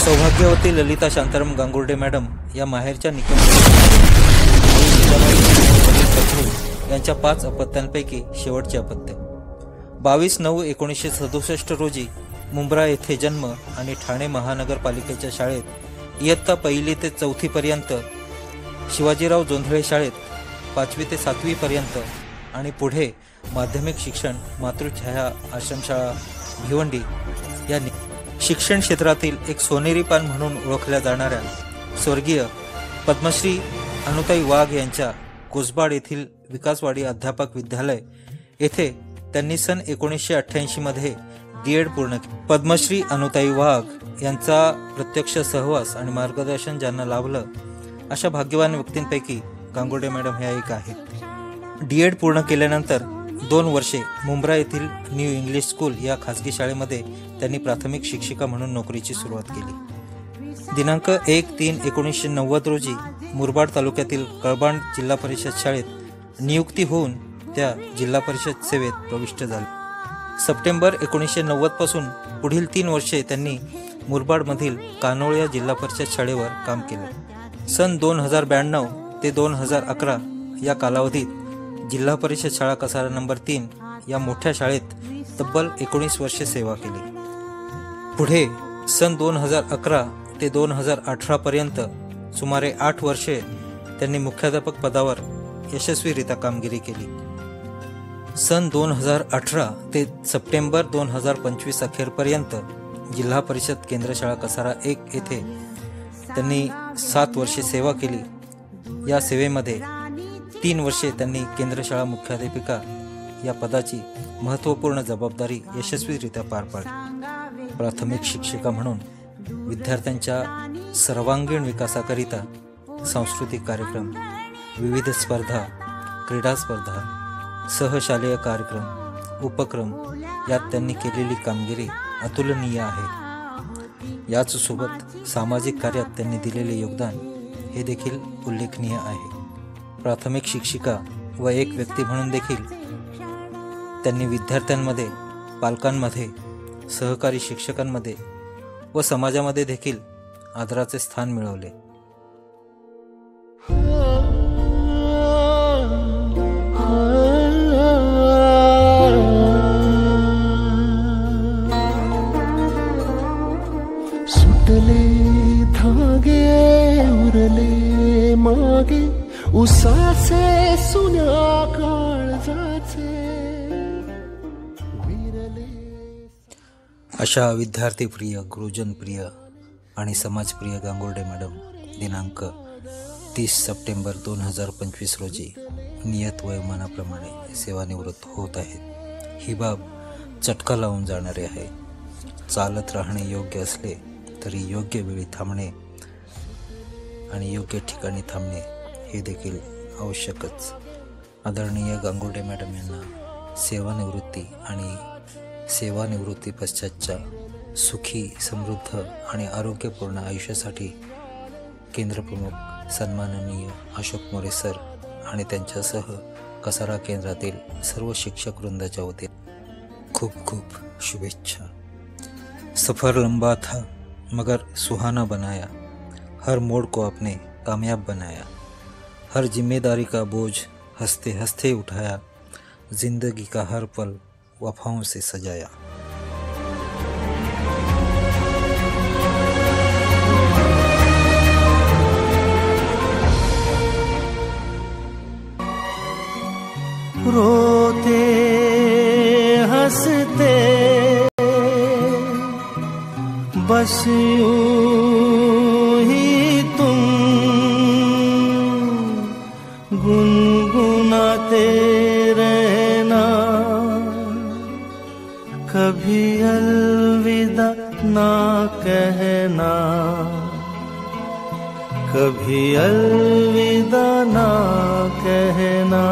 सौभाग्यवती ललिता शांताराम गांगुर्डे मॅडम या माहेरच्या यांच्या 5 अपत्यांपैकी शेवटचे अपत्य. 22/9/1967 रोजी मुंब्रा येथे जन्म आणि ठाणे महानगरपालिकेच्या शाळेत इयत्ता 1ली ते 4थी पर्यंत, शिवाजीराव जोंधळे शाळेत 5वी ते 7वी पर्यंत आणि पुढे माध्यमिक शिक्षण मातृछाया आश्रमशाळा भिवंडी या शिक्षण क्षेत्रातील एक सोनेरी पान म्हणून ओळखल्या जाणाऱ्या स्वर्गीय पद्मश्री अनुताई वाघ यांच्या कोसबाड येथील विकासवाडी अध्यापक विद्यालय येथे त्यांनी सन 1988 मध्ये D.Ed पूर्ण केले. पद्मश्री अनुताई वाघ यांचा प्रत्यक्ष सहवास आणि मार्गदर्शन ज्यांना लाभलं अशा भाग्यवान व्यक्तींपैकी गांगुर्डे मॅडम ह्या एक आहेत. D.Ed पूर्ण केल्यानंतर 2 वर्षे मुंब्रा येथील न्यू इंग्लिश स्कूल या खाजगी शाळेमध्ये त्यांनी प्राथमिक शिक्षिका म्हणून नोकरीची सुरुवात केली. दिनांक 1/3/1990 रोजी मुरबाड तालुक्यातील कळबांड जिल्हा परिषद शाळेत नियुक्ती होऊन त्या जिल्हा परिषद सेवेत प्रविष्ट झाल्या. सप्टेंबर 1990 पासून पुढील 3 वर्षे त्यांनी मुरबाडमधील कानोळ जिल्हा परिषद शाळेवर काम केले. सन 2092 ते 2011 या कालावधीत जिल्हा परिषद शाळा कसारा नंबर 3 या मोठ्या शाळेत तब्बल 19 वर्षे सेवा केली. पुढे सन 2011 ते 2018 पर्यंत सुमारे 8 वर्षे त्यांनी मुख्याध्यापक पदावर यशस्वीरित्या कामगिरी केली. सन 2018 ते सप्टेंबर 2025 अखेरपर्यंत जिल्हा परिषद केंद्र शाळा कसारा 1 येथे त्यांनी 7 वर्षे सेवा केली. या सेवेमध्ये 3 वर्षे त्यांनी केंद्र शाळा मुख्याध्यापिका या पदाची महत्त्वपूर्ण जबाबदारी यशस्वीरित्या पार पाडली. प्राथमिक शिक्षिका म्हणून विद्यार्थ्यांच्या सर्वांगीण विकासाकरिता सांस्कृतिक कार्यक्रम, विविध स्पर्धा, क्रीडा स्पर्धा, सहशालेय कार्यक्रम, उपक्रम यात त्यांनी केलेली कामगिरी अतुलनीय आहे. याच सोबत सामाजिक कार्यात त्यांनी दिलेले योगदान हे देखील उल्लेखनीय आहे. प्राथमिक शिक्षिका व एक व्यक्ती म्हणून देखील त्यांनी विद्यार्थ्यांमध्ये, पालकांमध्ये, सहकारी शिक्षकांमध्ये व समाजामध्ये देखील आदराचे स्थान मिळवले. सुटले धागे उरले मागे उसाचे सुन्या काळजाचे विरले. अशा विद्यार्थीप्रिय, गुरुजनप्रिय आणि समाजप्रिय गांगुर्डे मॅडम दिनांक 30 सप्टेंबर 2025 रोजी नियत वयोमानाप्रमाणे सेवानिवृत्त होत आहेत. ही बाब चटका लावून जाणारी आहे. चालत राहणे योग्य असले तरी योग्य वेळी थांबणे आणि योग्य ठिकाणी थांबणे हे देखील आवश्यकच. आदरणीय गांगुर्डे मॅडम यांना सेवानिवृत्ती आणि सेवानिवृत्ती पश्चातच्या सुखी, समृद्ध आणि आरोग्यपूर्ण आयुष्यासाठी केंद्रप्रमुख सन्माननीय अशोक मोरे सर आणि त्यांच्यासह कसारा केंद्रातील सर्व शिक्षक वृंदाच्या वतीने खूप खूप शुभेच्छा. सफ़र लंबा था मगर सुहाना बनाया, हर मोड़ को आपने कामयाब बनाया, हर जिम्मेदारी का बोझ हंसते हंसते उठाया, जिंदगी का हर पल वफाओं से सजाया. रोते हंसते बस यूं ही तुम गुनगुनाते रहना, कभी अलविदा ना कहना, कभी अलविदा ना कहना.